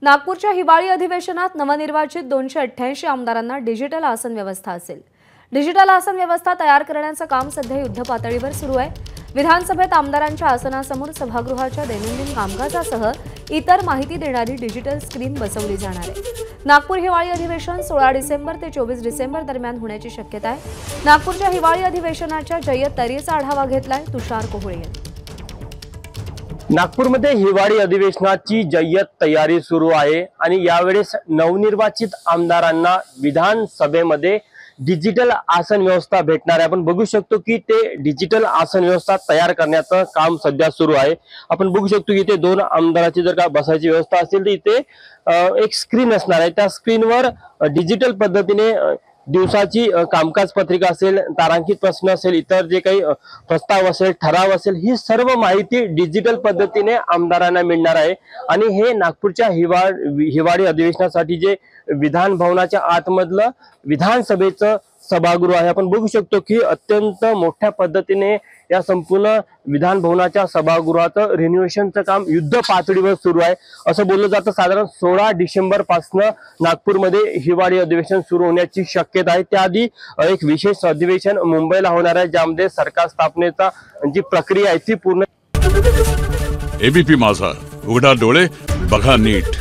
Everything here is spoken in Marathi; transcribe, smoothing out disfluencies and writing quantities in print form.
नागपूरच्या हिवाळी अधिवेशनात नवनिर्वाचित 288 आमदारांना डिजिटल आसन व्यवस्था असेल। डिजिटल आसन व्यवस्था तयार करण्याचं काम सध्या युद्धपातळीवर सुरू आहे। विधानसभेत आमदारांच्या आसनासमोर सभागृहाच्या दैनंदिन कामकाजासह इतर माहिती देणारी डिजिटल स्क्रीन बसवली जाणार आहे। नागपूर हिवाळी अधिवेशन 16 डिसेंबर ते 24 डिसेंबर दरम्यान होण्याची शक्यता आहे। नागपूरच्या हिवाळी अधिवेशनाच्या जय्यत तयारीचा आढावा घेतलाय तुषार कोहळे यांनी। नागपूरमध्ये हिवाळी अधिवेशनाची जय्यत तयारी सुरू आहे आणि यावेळेस नवनिर्वाचित आमदारांना विधानसभेमध्ये डिजिटल आसन व्यवस्था भेटणार आहे। आपण बघू शकतो की ते डिजिटल आसन व्यवस्था तयार करण्याचं काम सध्या सुरू आहे। आपण बघू शकतो की इथे 2 आमदारांची जर का बसायची व्यवस्था असेल तर इथे एक स्क्रीन असणार आहे। त्या स्क्रीनवर डिजिटल पद्धतीने दिवसाची कामकाज पत्रिका असेल, तारांकित प्रश्न असेल, इतर जे काही प्रस्ताव असेल, ठराव असेल, ही सर्व माहिती डिजिटल पद्धतीने आमदारांना मिळणार आहे। आणि हे नागपूरच्या हिवाळी अधिवेशनासाठी जे विधान भवनाच्या आतमधलं विधानसभेचं सभागृह आहे। आपण बघू शकतो की अत्यंत मोठ्या पद्धतीने या संपूर्ण विधान भवनाच्या सभागृहाचं रिनोव्हेशनचं काम युद्ध पातळीवर सुरू आहे असं बोललं जातं। साधारण 16 डिसेंबर पासून नागपूरमध्ये हिवाळी अधिवेशन सुरू होण्याची शक्यता आहे। त्याआधी एक विशेष अधिवेशन मुंबईला होणार आहे, ज्यामध्ये सरकार स्थापनेचा जी प्रक्रिया आहे ती पूर्ण। एबीपी माझा, उघडा डोळे बघा नीट।